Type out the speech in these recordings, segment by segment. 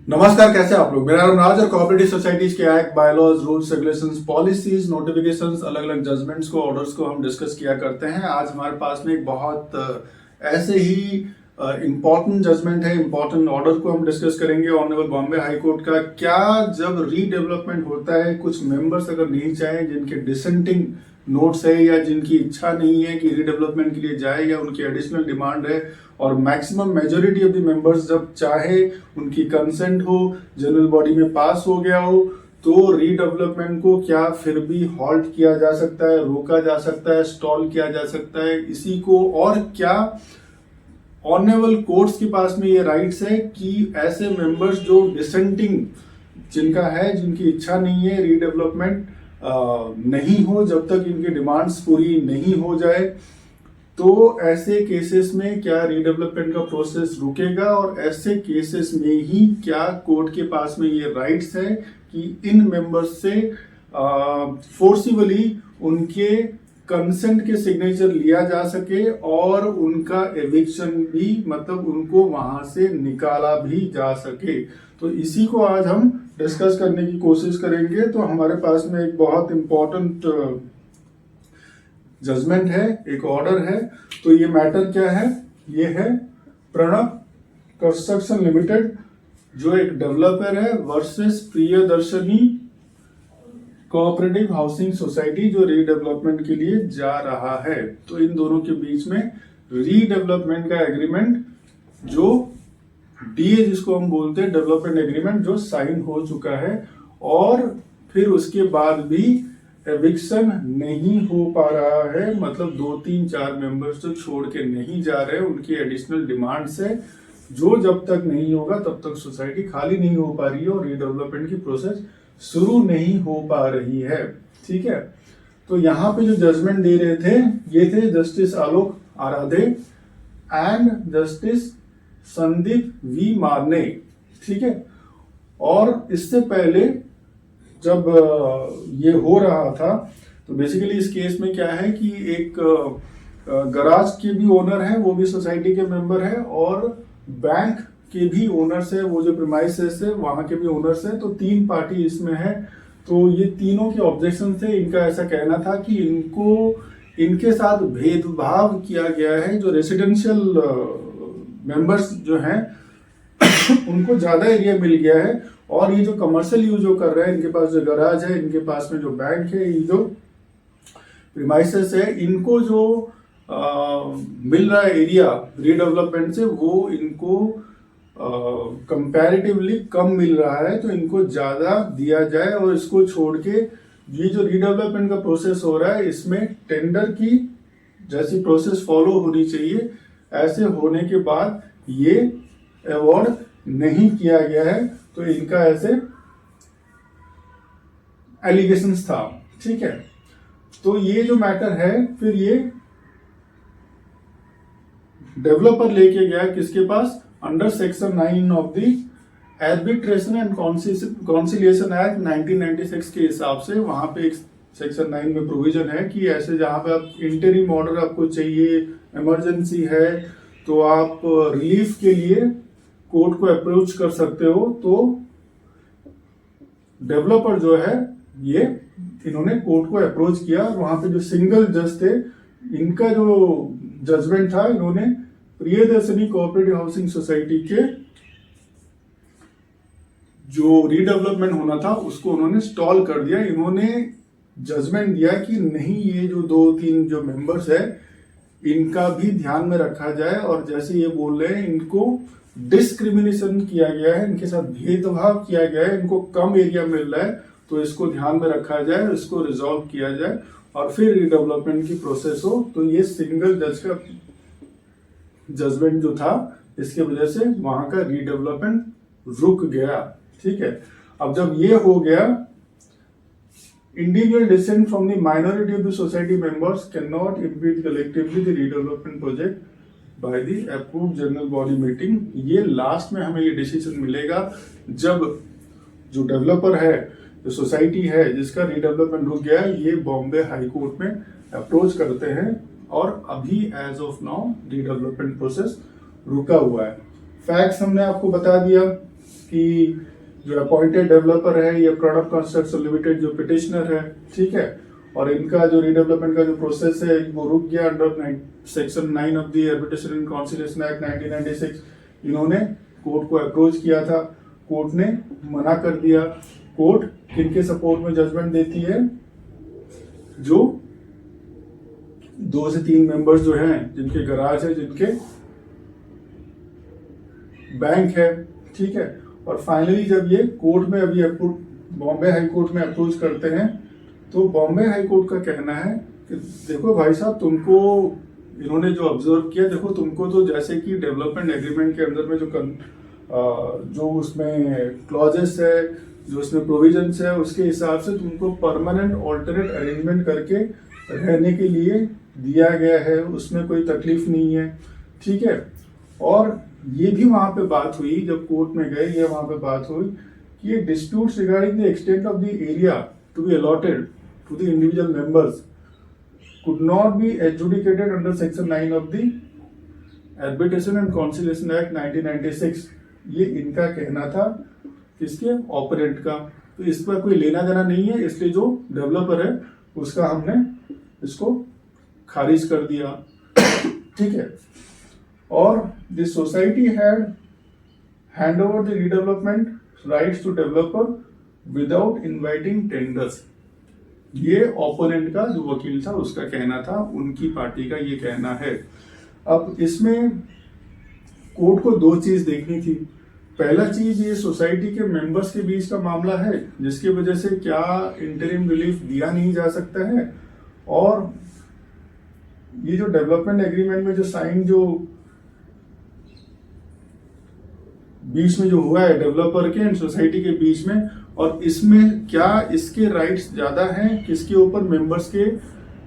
नमस्कार, कैसे आप लोग। मेरा नाम राज और कोऑपरेटिव सोसाइटीज के act, bylaws, rules, regulations, policies, notifications, अलग अलग जजमेंट्स को, ऑर्डर्स को हम डिस्कस किया करते हैं। आज हमारे पास में एक बहुत ऐसे ही इम्पोर्टेंट जजमेंट है, इम्पोर्टेंट ऑर्डर को हम डिस्कस करेंगे ऑनरेबल बॉम्बे हाई कोर्ट का। क्या जब रीडेवलपमेंट होता है, कुछ मेंबर्स अगर नहीं चाहे, जिनके डिसेंटिंग नोट्स है या जिनकी इच्छा नहीं है कि रीडेवलपमेंट के लिए जाए या उनकी एडिशनल डिमांड है, और maximum majority of the members जब चाहे, उनकी कंसेंट हो, जनरल बॉडी में पास हो गया हो, तो रीडेवलपमेंट को क्या फिर भी हॉल्ट किया जा सकता है, रोका जा सकता है, स्टॉल किया जा सकता है इसी को। और क्या ऑनरेबल कोर्ट्स के पास में ये राइट्स है कि ऐसे मेंबर्स जो डिसेंटिंग जिनका है, जिनकी इच्छा नहीं है रीडेवलपमेंट नहीं हो, जब तक इनकी डिमांड्स पूरी नहीं हो जाए, तो ऐसे केसेस में क्या रीडेवलपमेंट का प्रोसेस रुकेगा, और ऐसे केसेस में ही क्या कोर्ट के पास में ये राइट्स है कि इन मेंबर्स से फोर्सिबली उनके कंसेंट के सिग्नेचर लिया जा सके और उनका एविक्शन भी, मतलब उनको वहां से निकाला भी जा सके। तो इसी को आज हम डिस्कस करने की कोशिश करेंगे। तो हमारे पास में एक बहुत इंपॉर्टेंट जजमेंट है, एक ऑर्डर है। तो ये मैटर क्या है? ये है प्रणव कंस्ट्रक्शन लिमिटेड, जो एक डेवलपर है, versus Priyadarshini cooperative housing society, जो रीडेवलपमेंट के लिए जा रहा है। तो इन दोनों के बीच में रीडेवलपमेंट का एग्रीमेंट, जो डीए जिसको हम बोलते हैं, डेवलपमेंट एग्रीमेंट, जो साइन हो चुका है, और फिर उसके बाद भी एविक्शन नहीं हो पा रहा है। मतलब 2, 3, 4 मेंबर्स जो छोड़ के नहीं जा रहे, उनकी एडिशनल डिमांड्स है, जो जब तक नहीं होगा तब तक सोसाइटी खाली नहीं हो पा रही है और रीडेवलपमेंट की प्रोसेस शुरू नहीं हो पा रही है। ठीक है। तो यहाँ पे जो जजमेंट दे रहे थे, ये थे justice Alok Aradhe and justice Sandeep V Marne. ठीक है। और इससे पहले जब ये हो रहा था, तो बेसिकली इस केस में क्या है कि एक गराज के भी ओनर है, वो भी सोसाइटी के मेंबर है, और बैंक के भी ओनर्स है, वो जो प्रीमाइसेस है वहां के भी ओनर्स है। तो 3 पार्टी इसमें है। तो ये तीनों के ऑब्जेक्शन थे। इनका ऐसा कहना था कि इनके साथ भेदभाव किया गया है। जो रेसिडेंशियल मेंबर्स जो हैं उनको ज्यादा एरिया मिल गया है, और ये जो कमर्शियल यूज जो कर रहे हैं, इनके पास जो गराज है, इनके पास में जो बैंक है, ये जो प्रीमाइसेस है, इनको जो मिल रहा है एरिया रीडेवलपमेंट से, वो इनको कंपैरेटिवली कम मिल रहा है। तो इनको ज्यादा दिया जाए, और इसको छोड़ के ये जो रीडेवलपमेंट का प्रोसेस हो रहा है, इसमें टेंडर की जैसी प्रोसेस फॉलो होनी चाहिए, ऐसे होने के बाद ये अवॉर्ड नहीं किया गया है। तो इनका ऐसे एलिगेशंस था। ठीक है। तो ये जो मैटर है, फिर ये डेवलपर लेके गया किसके पास? Under section 9 of the arbitration and conciliation act 1996 के हिसाब से, वहां पे एक सेक्शन 9 में प्रोविजन है कि ऐसे जहां पे आप इंटरिम ऑर्डर आपको चाहिए, इमरजेंसी है, तो आप रिलीफ के लिए कोर्ट को अप्रोच कर सकते हो। तो डेवलपर जो है, ये इन्होंने कोर्ट को अप्रोच किया। वहां पे जो सिंगल जज थे, इनका जो जजमेंट था, इन्होंने प्रियदर्शनी कोऑपरेटिव हाउसिंग सोसाइटी के जो रीडेवलपमेंट होना था उसको उन्होंने स्टॉल कर दिया। इन्होंने जजमेंट दिया कि नहीं, ये जो 2-3 जो मेंबर्स है, इनका भी ध्यान में रखा जाए, और जैसे ये बोल रहे हैं, इनको डिस्क्रिमिनेशन किया गया है, इनके साथ भेदभाव किया गया है, इनको कम एरिया मिल रहा है, तो इसको ध्यान में रखा जाए, इसको रिजॉल्व किया जाए, और फिर रीडेवलपमेंट की प्रोसेस हो। तो ये सिंगल जज का जजमेंट जो था, इसके वजह से वहां का रीडेवलपमेंट रुक गया। ठीक है। अब जब ये हो गया, individual decent from the minority of the society members can not impede collectively the redevelopment project by the approved general body meeting. ये लास्ट में हमें ये डिसीजन मिलेगा जब जो डेवलपर है, जो सोसाइटी है जिसका रीडेवलपमेंट रुक गया है, ये बॉम्बे हाई कोर्ट में अप्रोच करते हैं, और अभी as of now redevelopment process रुका हुआ है। फैक्ट्स हमने आपको बता दिया, कि जो अपॉइंटेड डेवलपर है ये प्रोडक्ट कंस्ट्रक्शन लिमिटेड जो पिटिशनर है, ठीक है, और इनका जो रीडेवलपमेंट का जो प्रोसेस है वो रुक गया under section 9 of the arbitration and conciliation act 1996। इन्होंने कोर्ट को अप्रोच किया था, कोर्ट ने मना कर दिया। कोर्ट किनके सपोर्ट में जजमेंट देती है? जो 2 से 3 मेंबर्स जो हैं, जिनके गराज है, जिनके बैंक है, ठीक है। और फाइनली जब ये कोर्ट में अभी बॉम्बे हाई कोर्ट में अप्रोच करते हैं, तो बॉम्बे हाई कोर्ट का कहना है कि देखो भाई साहब, तुमको इन्होंने जो ऑब्जर्व किया, देखो तुमको तो जैसे कि डेवलपमेंट एग्रीमेंट के अंदर में जो उसमें क्लॉजेस है, जो उसमें प्रोविजंस है, उसके हिसाब से तुमको परमानेंट ऑल्टरनेट अरेंजमेंट करके रहने के लिए दिया गया है, उसमें कोई तकलीफ नहीं है, ठीक है। और ये भी वहां पे बात हुई, जब कोर्ट में गए, ये वहां पे बात हुई कि ये disputes regarding the extent of the area to be allotted to the individual members could not be adjudicated under section 9 of the Arbitration and Conciliation Act 1996। ये इनका कहना था, किसके? ऑपरेंट का। तो इस पर कोई लेना देना नहीं है, इसलिए जो डेवलपर है उसका हमने इसको खारिज कर दिया, ठीक है। और the society had hand over the redevelopment rights to developer without inviting tenders. ये ओपोनेंट का जो वकील था उसका कहना था, उनकी पार्टी का ये कहना है। अब इसमें कोर्ट को 2 चीज देखनी थी। पहला चीज, ये सोसाइटी के मेंबर्स के बीच का मामला है, जिसकी वजह से क्या इंटरिम रिलीफ दिया नहीं जा सकता है, और ये जो डेवलपमेंट एग्रीमेंट में जो साइन जो बीच में जो हुआ है डेवलपर के एंड सोसाइटी के बीच में, और इसमें क्या इसके राइट्स ज्यादा हैं किसके ऊपर? मेंबर्स के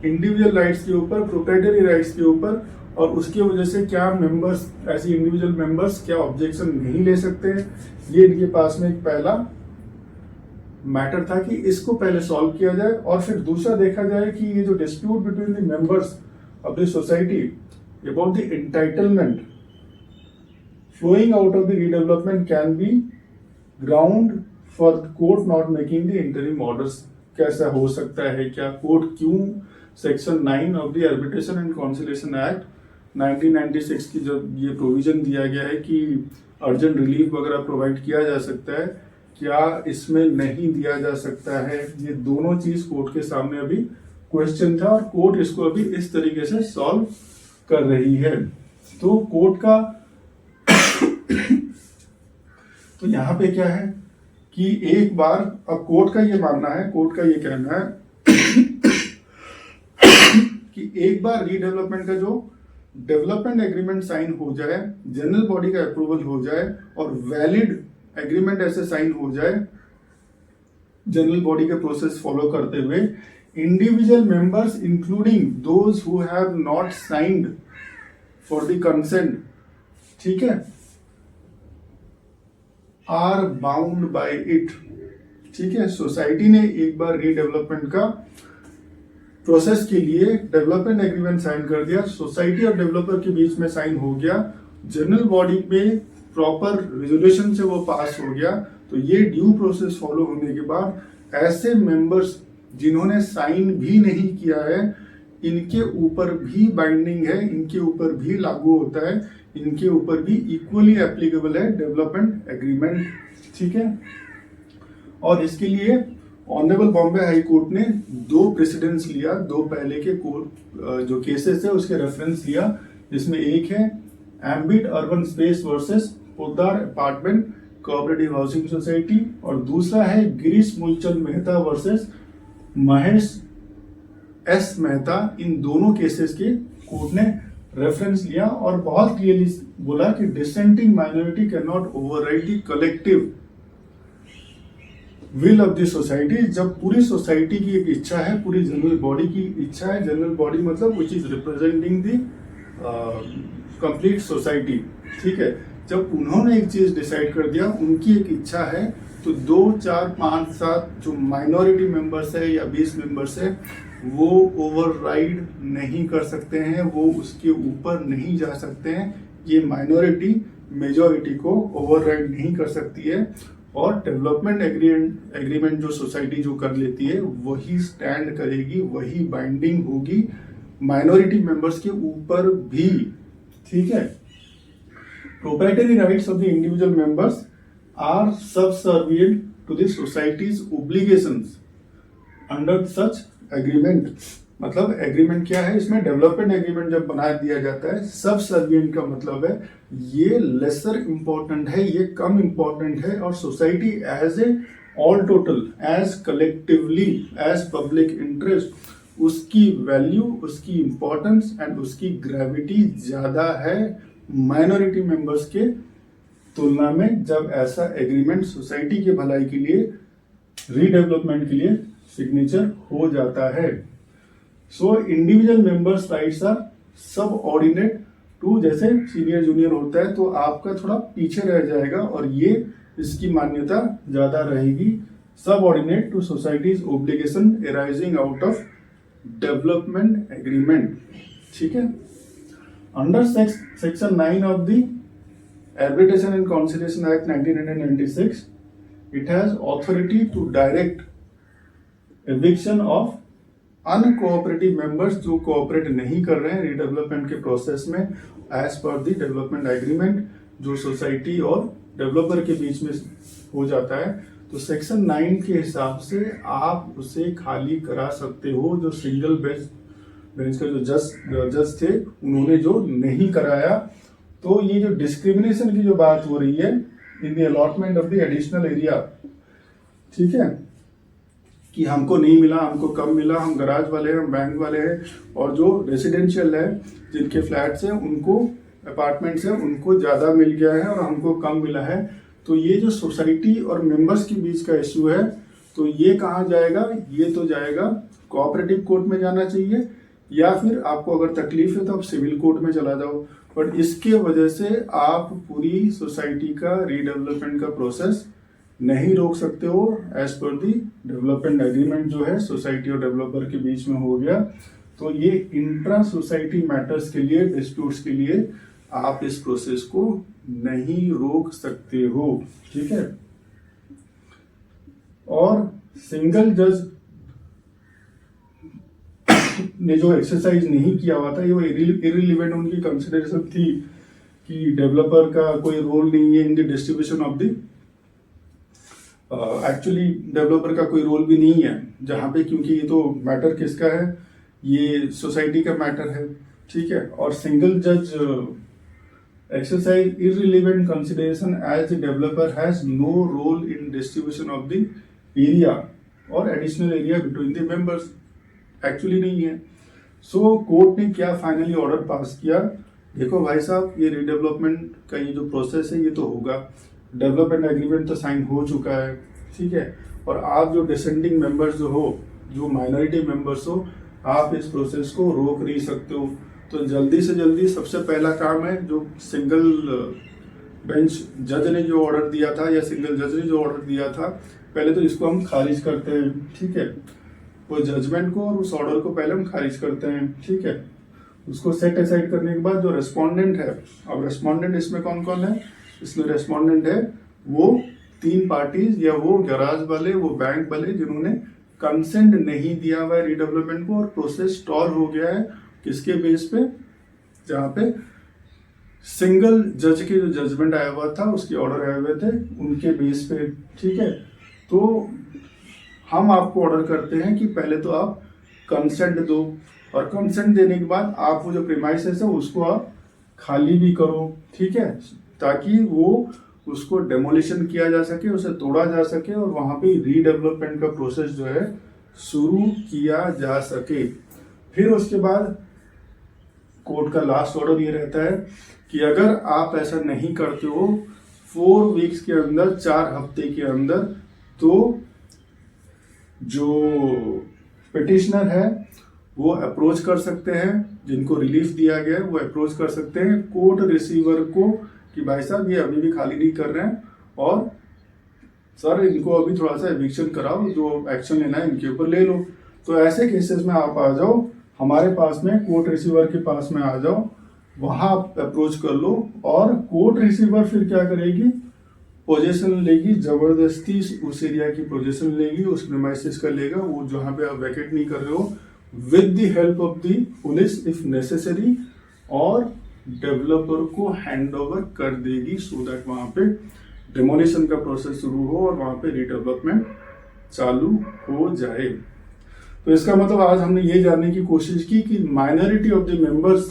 इंडिविजुअल राइट्स के ऊपर, प्रोप्राइटरी राइट्स के ऊपर, और उसकी वजह से क्या मेंबर्स, ऐसे इंडिविजुअल मेंबर्स क्या ऑब्जेक्शन नहीं ले सकते हैं? ये इनके पास में एक पहला मैटर था कि इसको पहले सॉल्व किया जाए, और फिर दूसरा देखा जाए कि ये जो dispute between the members of the society about the entitlement flowing out of the redevelopment can be ground for court not making the interim orders। कैसा हो सकता है? क्या कोर्ट क्यों section 9 of the arbitration and conciliation act 1996 की जब ये provision दिया गया है कि अर्जेंट रिलीफ वगैरह प्रोवाइड किया जा सकता है, क्या इसमें नहीं दिया जा सकता है? ये दोनों चीज कोर्ट के सामने अभी क्वेश्चन था, और कोर्ट इसको अभी इस तरीके से सॉल्व कर रही है। तो कोर्ट का तो यहाँ पे क्या है कि एक बार, अब कोर्ट का ये मानना है, कोर्ट का ये कहना है कि एक बार रीडेवलपमेंट का जो डेवलपमेंट एग्रीमेंट साइन हो जाए, जनरल बॉडी का अप्रूवल हो जाए, और वैलिड एग्रीमेंट ऐसे साइन हो जाए जनरल बॉडी के प्रोसेस फॉलो करते हुए, individual members including those who have not signed for the consent, ठीक है, आर बाउंड बाय इट, ठीक है। सोसाइटी ने एक बार रीडेवलपमेंट का प्रोसेस के लिए डेवलपमेंट एग्रीमेंट साइन कर दिया, सोसाइटी और डेवलपर के बीच में साइन हो गया, जनरल बॉडी में प्रॉपर रेजोल्यूशन से वो पास हो गया। तो ये ड्यू प्रोसेस फॉलो होने के बाद ऐसे मेंबर्स जिन्होंने साइन भी नहीं किया है, इनके ऊपर भी बाइंडिंग है, इनके ऊपर भी लागू होता है, इनके ऊपर भी इक्वली एप्लीकेबल है डेवलपमेंट एग्रीमेंट, ठीक है। और इसके लिए ऑनरेबल बॉम्बे हाई कोर्ट ने 2 प्रेसिडेंट्स लिया, 2 पहले के कोर्ट जो केसेस है उसके रेफरेंस लिया, जिसमें एक है ambit urban space versus Poddar apartment cooperative housing society, और दूसरा है गिरीश मूलचंद मेहता वर्सेस महेश एस मेहता। इन दोनों केसेस के कोर्ट ने रेफरेंस लिया और बहुत क्लियरली बोला कि dissenting minority can not override the collective will of the society. जब पूरी सोसाइटी की एक इच्छा है, पूरी जनरल बॉडी की इच्छा है, जनरल बॉडी मतलब which is representing the complete society, ठीक है, जब उन्होंने एक चीज डिसाइड कर दिया, उनकी एक इच्छा है, तो 2, 4, 5, 7 जो माइनॉरिटी मेंबर्स है या 20 मेंबर्स है वो ओवरराइड नहीं कर सकते हैं, वो उसके ऊपर नहीं जा सकते हैं। ये माइनॉरिटी मेजॉरिटी को ओवरराइड नहीं कर सकती है, और डेवलपमेंट एग्रीमेंट जो सोसाइटी जो कर लेती है वही स्टैंड करेगी, वही बाइंडिंग होगी माइनॉरिटी मेंबर्स के ऊपर भी। ठीक है, proprietary rights of the individual members are subservient to the society's obligations under such agreement. मतलब एग्रीमेंट क्या है, इसमें डेवलपमेंट एग्रीमेंट जब बना दिया जाता है, सबसर्विएंट का मतलब है ये लेसर इंपॉर्टेंट है, ये कम इंपॉर्टेंट है, और society as a all total, as collectively, as public interest, उसकी वैल्यू, उसकी इंपॉर्टेंस एंड उसकी ग्रेविटी ज्यादा है माइनॉरिटी मेंबर्स के तुलना में, जब ऐसा एग्रीमेंट सोसाइटी के भलाई के लिए, रीडेवलपमेंट के लिए सिग्नेचर हो जाता है। So individual members rights are subordinate to, जैसे सीनियर जूनियर होता है तो आपका थोड़ा पीछे रह जाएगा, और ये इसकी मान्यता ज्यादा रहेगी, subordinate to societies obligation arising out of development agreement. ठीक है, under section 9 of the Arbitration and Conciliation Act 1996, it has authority to direct eviction of uncooperative members जो कोऑपरेट नहीं कर रहे हैं रीडेवलपमेंट के प्रोसेस में, as per the development agreement जो सोसाइटी और डेवलपर के बीच में हो जाता है। तो सेक्शन 9 के हिसाब से आप उसे खाली करा सकते हो। जो सिंगल बेंच का जो जज थे उन्होंने जो नहीं कराया, तो ये जो डिस्क्रिमिनेशन की जो बात हो रही है in the allotment of the additional area, ठीक है, कि हमको नहीं मिला, हमको कम मिला, हम गराज वाले हैं, हम बैंक वाले हैं, और जो रेसिडेंशियल है जिनके फ्लैट्स हैं उनको, अपार्टमेंट्स हैं उनको ज़्यादा मिल गया है और हमको कम मिला है। तो ये जो सोसाइटी और मेंबर्स के बीच का इश्यू है, तो ये कहाँ जाएगा, ये तो जाएगा कोऑपरेटिव कोर्ट में जाना चाहिए, या फिर आपको अगर तकलीफ है तो आप सिविल कोर्ट में चला जाओ। बट इसके वजह से आप पूरी सोसाइटी का रीडेवलपमेंट का प्रोसेस नहीं रोक सकते हो, एज पर दी डेवलपमेंट एग्रीमेंट जो है सोसाइटी और डेवलपर के बीच में हो गया। तो ये इंट्रा सोसाइटी मैटर्स के लिए, डिस्प्यूट्स के लिए आप इस प्रोसेस को नहीं रोक सकते हो। ठीक है, और सिंगल जज ने जो एक्सरसाइज नहीं किया हुआ था, ये इररिलेवेंट उनकी कंसिडरेशन थी कि डेवलपर का कोई रोल नहीं है in the distribution of the, actually developer का कोई रोल भी नहीं है जहाँ पे, क्योंकि ये तो मैटर किसका है, ये सोसाइटी का मैटर है। ठीक है, और सिंगल जज exercise irrelevant consideration as the developer has no role in distribution of the area और additional area between the members, actually नहीं है। सो कोर्ट ने क्या फाइनली ऑर्डर पास किया, देखो भाई साहब, ये रीडेवलपमेंट का ये जो प्रोसेस है ये तो होगा, डेवलपमेंट एग्रीमेंट तो साइन हो चुका है, ठीक है, और आप जो डिसेंडिंग मेंबर्स जो हो, जो माइनॉरिटी मेंबर्स हो, आप इस प्रोसेस को रोक नहीं सकते हो। तो जल्दी से जल्दी सबसे पहला काम है, जो सिंगल बेंच जज ने जो ऑर्डर दिया था या सिंगल जज ने जो ऑर्डर दिया था, पहले तो इसको हम खारिज करते हैं। ठीक है, वो जजमेंट को और उस ऑर्डर को पहले हम खारिज करते हैं। ठीक है, उसको सेट असाइड करने के बाद जो रेस्पोंडेंट है, अब रेस्पोंडेंट इसमें कौन कौन है, इसमें रेस्पोंडेंट है वो 3 पार्टीज, या वो गैराज वाले, वो बैंक वाले जिन्होंने कंसेंट नहीं दिया हुआ है रीडेवलपमेंट को, और प्रोसेस स्टॉल हो गया है किसके बेस पे, जहाँ पे सिंगल जज के जो जजमेंट आया हुआ था, उसके ऑर्डर आए हुए थे, उनके बेस पे। ठीक है, तो हम आपको ऑर्डर करते हैं कि पहले तो आप कंसेंट दो, और कंसेंट देने के बाद आप वो जो प्रीमाइसेस है उसको आप खाली भी करो। ठीक है, ताकि वो उसको डेमोलिशन किया जा सके, उसे तोड़ा जा सके, और वहां पे रीडेवलपमेंट का प्रोसेस जो है शुरू किया जा सके। फिर उसके बाद कोर्ट का लास्ट ऑर्डर ये रहता है कि अगर आप ऐसा नहीं करते हो 4 वीक्स के अंदर, 4 हफ्ते के अंदर, तो जो पिटिशनर है वो अप्रोच कर सकते हैं, जिनको रिलीफ दिया गया है वो अप्रोच कर सकते हैं कोर्ट रिसीवर को कि भाई साहब ये अभी भी खाली नहीं कर रहे हैं, और सर इनको अभी थोड़ा सा एविक्शन कराओ, जो एक्शन लेना है इनके ऊपर ले लो। तो ऐसे केसेस में आप आ जाओ हमारे पास में, कोर्ट रिसीवर के पास में आ जाओ, वहां आप अप्रोच कर लो। और कोर्ट रिसीवर फिर क्या करेगी, पोजीशन लेगी, जबरदस्ती उस एरिया की पोजीशन लेगी, उस प्रीमाइसेस का लेगा, वो जहां पे आप वैकेट नहीं कर रहे हो, with the help of the police if necessary, और डेवलपर को हैंड ओवर कर देगी सो दैट वहां पे डिमोलिशन का प्रोसेस शुरू हो और वहां पे रीडेवलपमेंट चालू हो जाए। तो इसका मतलब आज हमने ये जानने की कोशिश की कि माइनॉरिटी ऑफ द मेंबर्स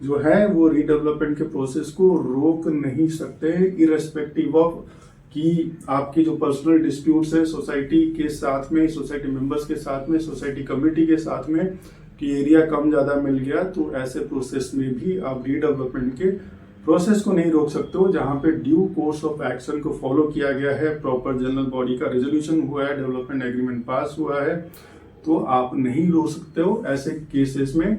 जो है वो रीडेवलपमेंट के प्रोसेस को रोक नहीं सकते, इरेस्पेक्टिव ऑफ कि आपकी जो पर्सनल डिस्प्यूट्स है सोसाइटी के साथ में, सोसाइटी मेंबर्स के साथ में, सोसाइटी कमिटी के साथ में, कि एरिया कम ज्यादा मिल गया, तो ऐसे प्रोसेस में भी आप रीडेवलपमेंट के प्रोसेस को नहीं रोक सकते हो। जहां पे ड्यू कोर्स ऑफ एक्शन को फॉलो किया गया है, प्रॉपर जनरल बॉडी का रेजोल्यूशन हुआ है, डेवलपमेंट एग्रीमेंट पास हुआ है, तो आप नहीं रोक सकते हो। ऐसे केसेस में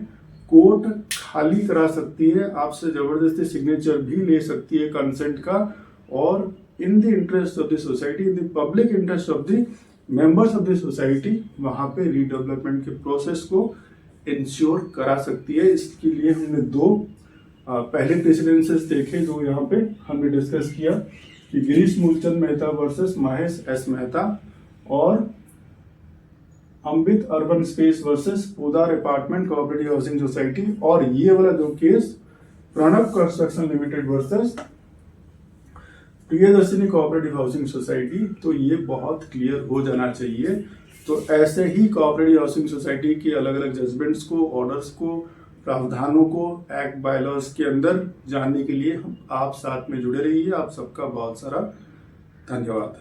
कोर्ट खाली करा सकती है, आपसे जबरदस्ती सिग्नेचर भी ले सकती है कंसेंट का, और in the interest of the society, in the public interest of the members of the society, वहां पे रीडेवलपमेंट के प्रोसेस को इंश्योर करा सकती है। इसके लिए हमने दो पहले प्रेसिडेंसेस देखे जो यहाँ पे हमने डिस्कस किया, कि गिरीश मूलचंद मेहता वर्सेस महेश एस मेहता, और Amrit urban space versus Podar apartment cooperative housing society, और ये वाला जो case Pranab construction limited versus Priyadarshini cooperative housing society. तो ये बहुत क्लियर हो जाना चाहिए। तो ऐसे ही कोऑपरेटिव हाउसिंग सोसाइटी के अलग अलग जजमेंट्स को, ऑर्डर्स को, प्रावधानों को एक्ट बायलॉज के अंदर जानने के लिए आप साथ में जुड़े रहिए। आप सबका बहुत सारा धन्यवाद।